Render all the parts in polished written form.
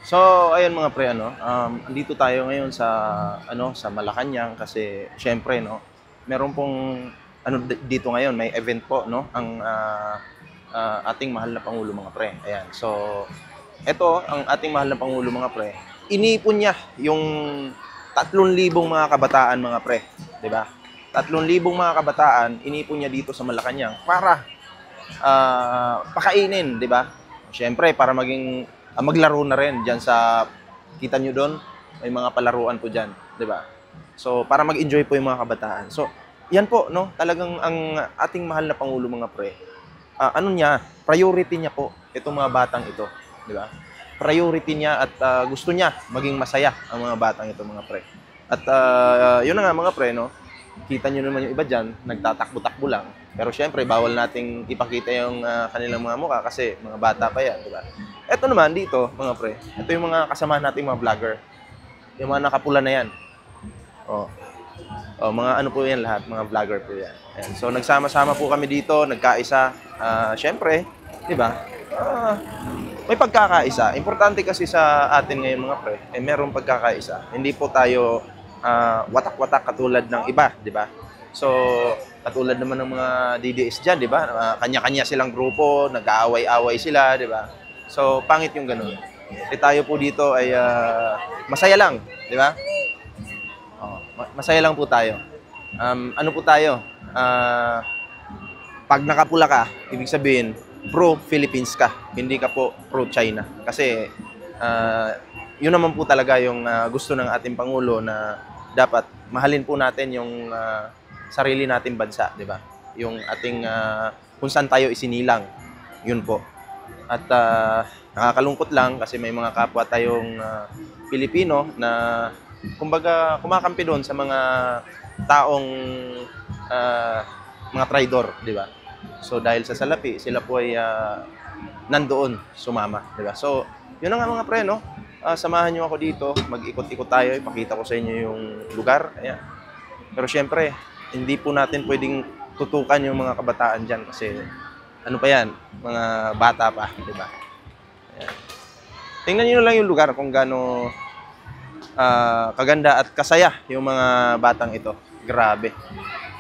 So, ayun mga pre, andito tayo ngayon sa sa Malacanang kasi syempre meron pong dito ngayon, may event po ang ating mahal na pangulo mga pre. Ayan. So, eto ang ating mahal na pangulo mga pre. Inipon niya yung 3,000 mga kabataan mga pre, 'di ba? 3,000 mga kabataan inipon niya dito sa Malacanang para pakainin, 'di ba? Siyempre para maging maglaro na rin diyan sa kita nyo doon, may mga palaruan po diyan, 'di ba? So para mag-enjoy po yung mga kabataan. So yan po talagang ang ating mahal na pangulo mga pre. Priority niya po itong mga batang ito, 'di ba? Priority niya at gusto niya maging masaya ang mga batang ito mga pre. At yun na nga mga pre, kita nyo naman yung iba dyan, nagtatakbo-takbo lang. Pero syempre, bawal nating ipakita yung kanilang mga mukha kasi mga bata pa yan, di ba? Ito naman dito, mga pre, ito yung mga kasama nating mga vlogger. Yung mga nakapula na yan. Oh. Oh, mga ano po yan lahat, mga vlogger po yan. Ayan. So, nagsama-sama po kami dito, nagkaisa. Syempre, di ba? May pagkakaisa. Importante kasi sa atin ngayon mga pre, merong pagkakaisa. Hindi po tayo watak-watak katulad ng iba, di ba? So, katulad naman ng mga DDS dyan, di ba? Kanya-kanya silang grupo, nag-aaway-aaway sila, di ba? So, pangit yung ganun. Tayo po dito ay masaya lang, di ba? Masaya lang po tayo. Ano po tayo? Pag nakapula ka, ibig sabihin, pro-Philippines ka, hindi ka po pro-China. Kasi, yun naman po talaga yung gusto ng ating Pangulo na dapat mahalin po natin yung sarili nating bansa, di ba? Yung ating kung saan tayo isinilang, yun po. At nakakalungkot lang kasi may mga kapwa tayong Pilipino na kumbaga kumakampi doon sa mga taong mga traidor, di ba? So dahil sa salapi, sila po ay nandoon sumama, di ba? So, yun na nga mga pre, samahan nyo ako dito, mag-ikot-ikot tayo, ipakita ko sa inyo yung lugar. Ayan. Pero syempre, hindi po natin pwedeng tutukan yung mga kabataan dyan kasi ano pa yan, mga bata pa, di ba? Ayan. Tingnan nyo lang yung lugar kung gaano kaganda at kasaya yung mga batang ito. Grabe.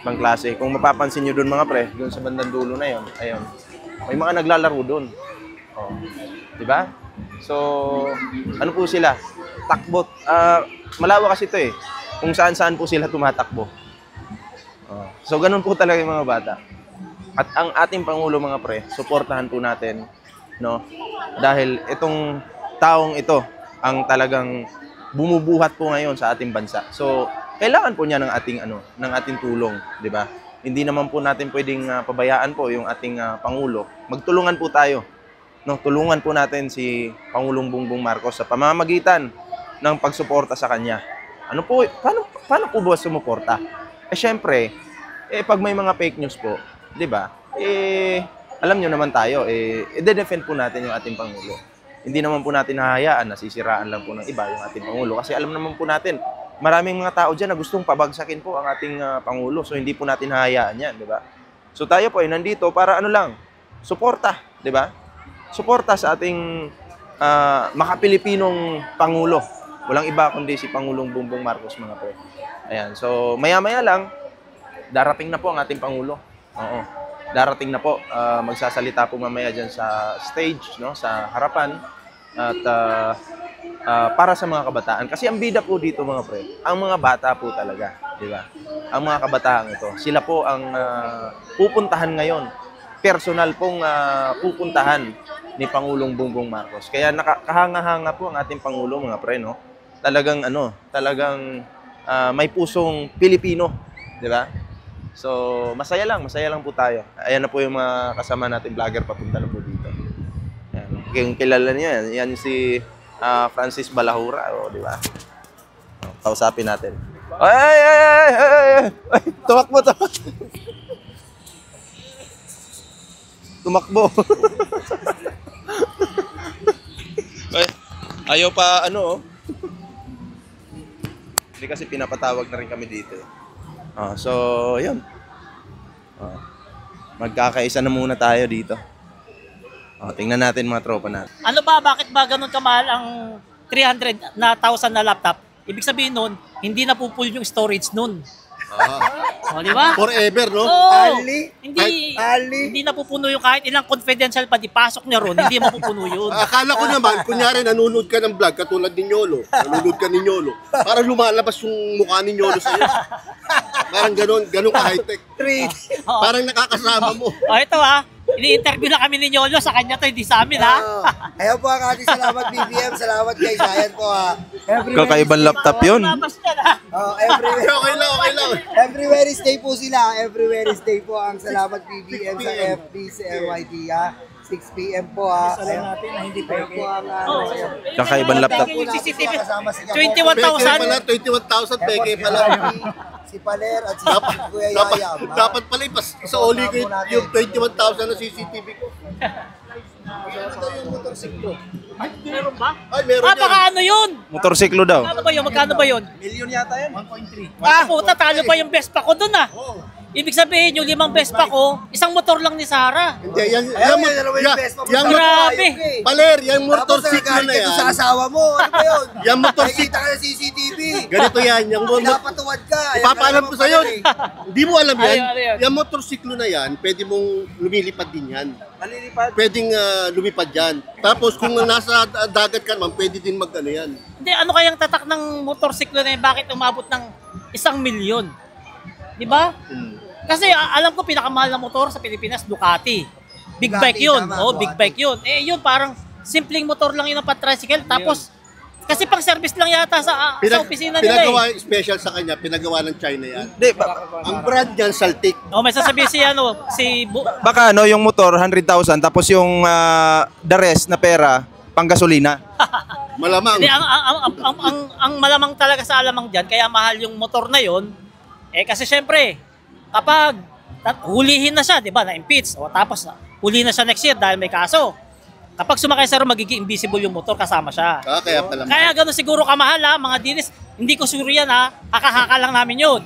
Ibang klase. Kung mapapansin nyo doon mga pre, doon sa bandang dulo na yon, ayun, may mga naglalaro doon. Oh. Di ba? So, ano po sila? Takbo. Malawak kasi ito eh. Kung saan-saan po sila tumatakbo. So, ganun po talaga yung mga bata. At ang ating Pangulo mga pre, suportahan po natin, dahil itong taong ito ang talagang bumubuhat po ngayon sa ating bansa. So, kailangan po niya ng ating tulong, 'di ba? Hindi naman po natin pwedeng pabayaan po yung ating Pangulo. Magtulungan po tayo. Tulungan po natin si Pangulong Bongbong Marcos sa pamamagitan ng pagsuporta sa kanya. Paano po ba sumuporta? Syempre, pag may mga fake news po, 'di ba? Alam niyo naman tayo, i-defend po natin yung ating Pangulo. Hindi naman po natin hahayaan na sisiraan lang po ng iba yung ating Pangulo kasi alam naman po natin, maraming mga tao diyan na gustong pabagsakin po ang ating Pangulo. So hindi po natin hahayaan 'yan, 'di ba? So tayo po ay nandito para suporta, 'di ba? Suporta sa ating makapilipinong Pangulo. Walang iba kundi si Pangulong Bongbong Marcos mga pre. Ayan, so maya-maya lang, darating na po ang ating Pangulo. Oo, darating na po. Magsasalita po mamaya dyan sa stage, sa harapan. At para sa mga kabataan. Kasi ang bida po dito mga pre, ang mga bata po talaga. Di ba? Ang mga kabataan ito, sila po ang pupuntahan ngayon. Personal pong pupuntahan ni Pangulong Bongbong Marcos. Kaya nakahanga-hanga po ang ating Pangulo mga pre, Talagang may pusong Pilipino, 'di ba? So, masaya lang po tayo. Ayan na po yung mga kasama nating vlogger papunta na po dito. Ayan. Kung kilala niyo yan si Francis Balahura, di ba? Kausapin natin. Ay! Tumakbo. Tumakbo. Ay, ayaw pa Hindi kasi pinapatawag na rin kami dito. So, yun. Magkakaisa na muna tayo dito. Tingnan natin mga tropa natin. Ano ba? Bakit ba ganun kamahal ang 300,000 na laptop, ibig sabihin nun, hindi na pupull yung storage nun. O, di ba? Forever, no? Oo. Ali? Hindi napupuno yung kahit ilang confidential pa dipasok niya ron, hindi mapupuno yun. Akala ko naman, kunyari nanonood ka ng vlog, katulad ni Nyolo. Nanonood ka ni Nyolo. Parang lumalabas yung mukha ni Nyolo sa'yo. Parang ganun ka-high-tech. Parang nakakasama mo. O, ito ini-interview na kami ni Nyolo, sa kanya to, hindi sa amin Ayaw po ang ating salamat BBM, salamat guys, ayan po Kakaibang laptop yun. Okay lang. Every Wednesday po sila, every Wednesday po ang salamat BBM sa FB, sa LYD 6 p.m. po Alam natin na hindi pa po ang Kakaibang laptop. Yung CCTV, Peke 21,000. pala, 21,000 peke pala. Si Paler at si Kuya Yayam. Dapat pala sa oli ko yung 21,000 na CCTV ko. Yung motorsiklo. Meron ba? Ay, meron Baka yan. ano yun? Motorsiklo daw. Magkano ba yun? Million yata yan. 1.3. Puta, talo pa yung Vespa ko dun Ibig sabihin, yung 5 Vespa ko, isang motor lang ni Sarah. Hindi, Grabe. Paler, yung Tapos motorsiklo na nagagalit ka yan. sa asawa mo. Ano ba yun? Yung motorsiklo. Nakikita ka ng CCTV. Ganito yan. Yung Pinapatuwad ka. Ipapaalam ko sa'yo. Hindi mo alam yan. Ano yun? Yung motorsiklo na yan, pwede mong lumilipad din yan. Malilipad. Pwedeng lumipad yan. Tapos kung nasa dagat ka naman, pwede din mag-ano yan. Hindi, ano kayang tatak ng motorsiklo na yun? Bakit umabot ng 1,000,000? Di ba? Kasi alam ko pinakamahal na motor sa Pilipinas, Ducati. Big Ducati, bike yun. tama, Oh, big Ducati. bike yun. Yun parang simpleng motor lang yun ng pan-tricycle. Tapos, kasi pang service lang yata sa opisina nila Pinagawa special sa kanya, pinagawa ng China yan. Hindi, Ang brand niyan, Saltik. May sasabihin baka yung motor 100,000 tapos yung the rest na pera pang gasolina. Malamang. Hindi, ang malamang talaga sa alamang dyan, kaya mahal yung motor na yon. Kasi syempre, kapag hulihin na siya, di ba, na-impeach, tapos huli na siya next year dahil may kaso. Kapag sumakay sa roon, magiging invisible yung motor, kasama siya. Kaya pala. Kaya gano'n siguro kamahal mga dilis. Hindi ko sure yan haka-haka lang namin yun.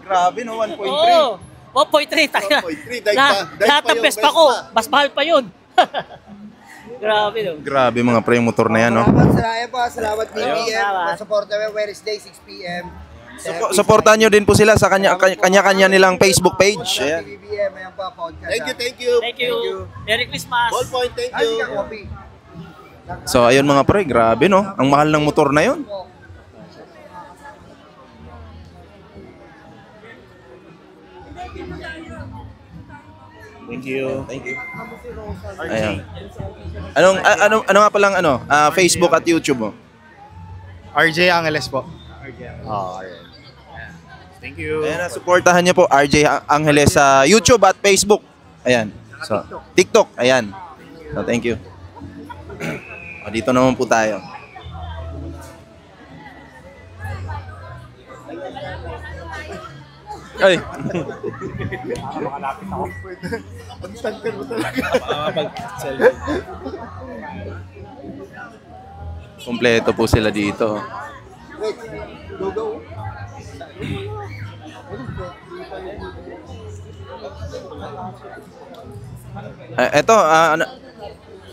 Grabe no, 1.3. Oo, 1.3. 1.3, Lahat ng Vespa ko, mas mahal pa yun. Grabe no. Grabe mga pre, yung motor na yan, no? Salamat BBM. Support namin Wednesday 6 p.m. Supportan nyo din po sila sa kanya-kanya nilang Facebook page. Ayan. BBM, ayan po podcast. Thank you. Thank you. Merry Christmas. Ballpoint, thank Ay, you. ka copy. So ayun mga pre, grabe no. Ang mahal ng motor na yon. Thank you. Ayan. Ano nga palang Facebook at YouTube mo? RJ Angeles po. Thank you. Ayan, supportahan niyo po RJ Angeles sa YouTube at Facebook. Ayan. So, TikTok. Ayan. So, thank you. Dito naman po tayo. Ay. Kompleto po sila dito.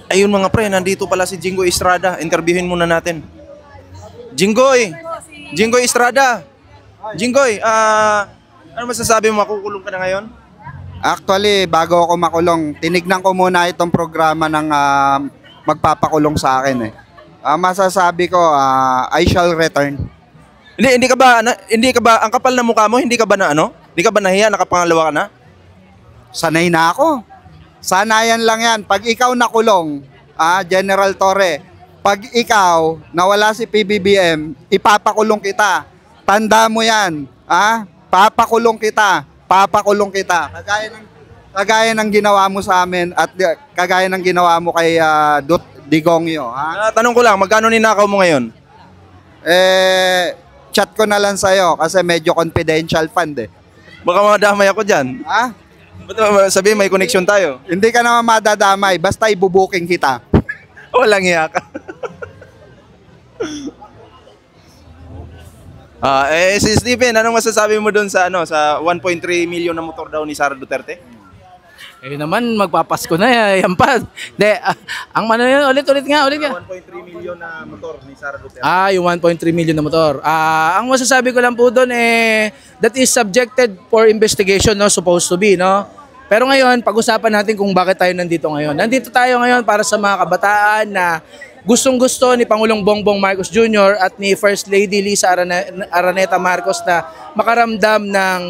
Ayun mga pre, nandito pala si Jinggoy Estrada. Interviewin muna natin. Jinggoy! Jinggoy Estrada! Jinggoy, ano masasabi mo, makukulong ka na ngayon? Actually, bago ako makulong, tinignan ko muna itong programa ng magpapakulong sa akin masasabi ko, I shall return. Hindi ka ba ang kapal na mukha mo, hindi ka ba Hindi ka ba nahiya, nakapangalawa ka na? Sanay na ako. Sanayan lang yan. Pag ikaw nakulong, General Torre, pag ikaw nawala si PBBM, ipapakulong kita. Tanda mo yan. Papakulong kita. Papakulong kita. Kagaya ng ginawa mo sa amin at kagaya ng ginawa mo kay Dut Digongyo. Tanong ko lang, magkano ninakaw mo ngayon? Chat ko na lang sa'yo kasi medyo confidential fund Baka madamay ako dyan. Ba't sabihin may connection tayo? Hindi ka naman madadamay, basta ibubuking kita. Walang hiya ka. Si Stephen, anong masasabi mo doon sa sa 1.3 million na motor daw ni Sara Duterte? Eh naman, magpapasko na yan pa. De, ang ano yun, ulit nga. 1.3 million na motor ni Sara Duterte. Yung 1.3 million na motor. Ang masasabi ko lang po doon that is subjected for investigation, no, supposed to be, no. Pero ngayon, pag-usapan natin kung bakit tayo nandito ngayon. Nandito tayo ngayon para sa mga kabataan na gustong-gusto ni Pangulong Bongbong Marcos Jr. at ni First Lady Lisa Araneta Marcos na makaramdam ng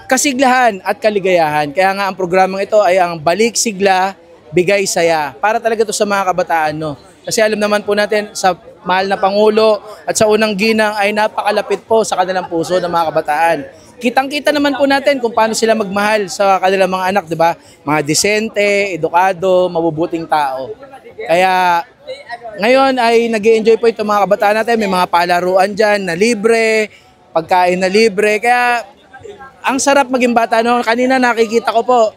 kasiglahan at kaligayahan. Kaya nga ang programang ito ay ang Balik Sigla, Bigay Saya. Para talaga ito sa mga kabataan, no? Kasi alam naman po natin sa mahal na Pangulo at sa unang ginang ay napakalapit po sa kanilang puso ng mga kabataan. Kitang-kita naman po natin kung paano sila magmahal sa kanilang mga anak, di ba? Mga disente, edukado, mabubuting tao. Kaya ngayon ay nag-i-enjoy po itong mga kabataan natin. May mga palaruan dyan na libre, pagkain na libre. Kaya ang sarap maging bata, no? Kanina nakikita ko po,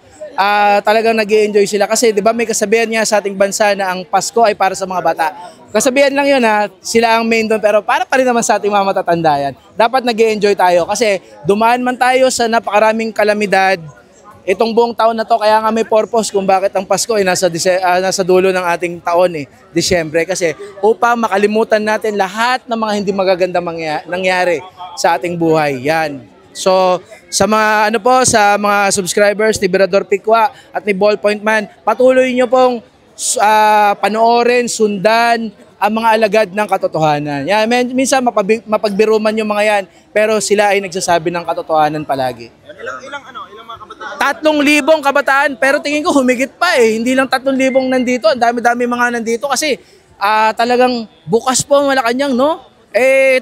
talagang nag-i-enjoy sila. Kasi di ba may kasabihan niya sa ating bansa na ang Pasko ay para sa mga bata. Kasabihan lang yun ha, sila ang main doon, pero para pa rin naman sa ating mga matatanda yan. Dapat nag-i-enjoy tayo kasi dumaan man tayo sa napakaraming kalamidad itong buong taon na to. Kaya nga may purpose kung bakit ang Pasko ay nasa dulo ng ating taon Disyembre. Kasi upang makalimutan natin lahat ng mga hindi magaganda nangyari sa ating buhay. Yan. So, sa mga sa mga subscribers ni Berador Pikwa at ni Ballpoint Man, patuloy nyo pong panoorin, sundan ang mga alagad ng katotohanan. Yan, minsan mapagbiro man yung mga yan, pero sila ay nagsasabi ng katotohanan palagi. Ilang mga kabataan? 3,000 kabataan, pero tingin ko humigit pa Hindi lang 3,000 nandito, ang dami-dami mga nandito kasi talagang bukas po ang Malacanang, no?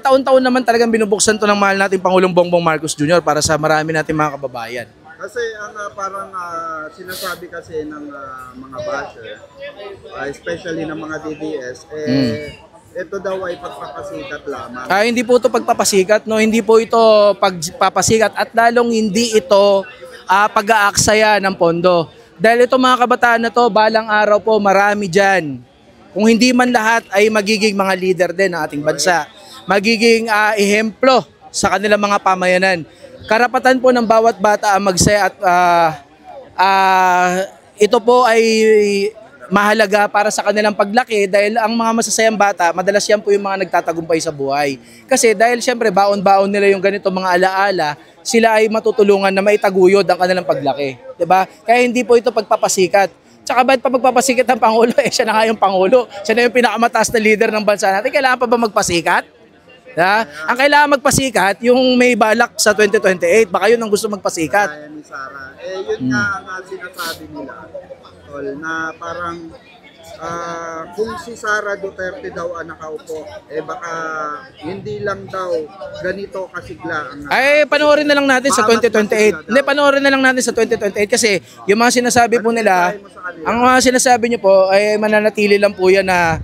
Taon-taon naman talagang binubuksan to ng mahal nating Pangulong Bongbong Marcos Jr. para sa marami nating mga kababayan. Kasi ang parang sinasabi kasi ng mga basher, especially ng mga DDS, ito daw ay pagpapasikat lamang. Hindi po ito pagpapasikat, no? Hindi po ito pagpapasikat at lalong hindi ito pag-aaksaya ng pondo. Dahil ito mga kabataan na to, balang araw po marami dyan. Kung hindi man lahat ay magiging mga leader din ng ating bansa. Magiging ehemplo sa kanilang mga pamayanan. Karapatan po ng bawat bata ang magsaya at ito po ay mahalaga para sa kanilang paglaki dahil ang mga masasayang bata, madalas yan po yung mga nagtatagumpay sa buhay. Kasi dahil siyempre baon-baon nila yung ganito mga alaala, sila ay matutulungan na maitaguyod ang kanilang paglaki. Diba? Kaya hindi po ito pagpapasikat. Tsaka ba't pa magpapasikat ng Pangulo? Siya na nga yung Pangulo. Siya na yung pinakamataas na leader ng bansa natin. Kailangan pa ba magpasikat? Ang kailangan magpasikat, yung may balak sa 2028. Baka yun ang gusto magpasikat. Kaya ni Sara. Yun nga ang sinasabi nila, tol, na parang kung si Sara Duterte daw ang nakaupo, baka hindi lang daw ganito kasigla ang panoorin na lang natin sa 2028. Hindi, panoorin na lang natin sa 2028 kasi yung mga sinasabi po nila, ang mga sinasabi niyo po ay mananatili lang po yan na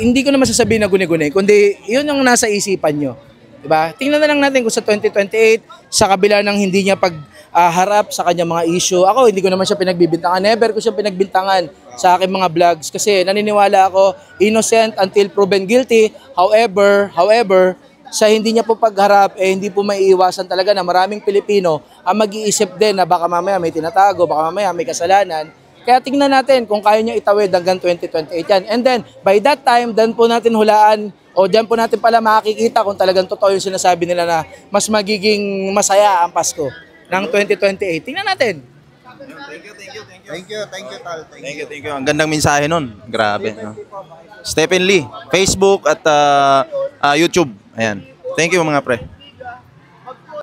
hindi ko na masasabi na guni-guni, kundi yun yung nasa isipan nyo. Diba? Tingnan na lang natin kung sa 2028, sa kabila ng hindi niya pagharap sa kanyang mga issue. Ako, hindi ko naman siya pinagbibintangan. Never ko siya pinagbintangan sa aking mga vlogs kasi naniniwala ako innocent until proven guilty. However, sa hindi niya po pagharap, hindi po maiiwasan talaga na maraming Pilipino ang mag-iisip din na baka mamaya may tinatago, baka mamaya may kasalanan. Kaya tingnan natin kung kaya niya itawid hanggang 2028 yan. And then, by that time, dan po natin hulaan o dyan po natin pala makikita kung talagang totoo yung sinasabi nila na mas magiging masaya ang Pasko ng 2028. Tingnan natin. Thank you, Tal. Thank you. Ang gandang mensahe nun. Grabe. No? Stephen Lee, Facebook at YouTube. Ayan. Thank you mga pre.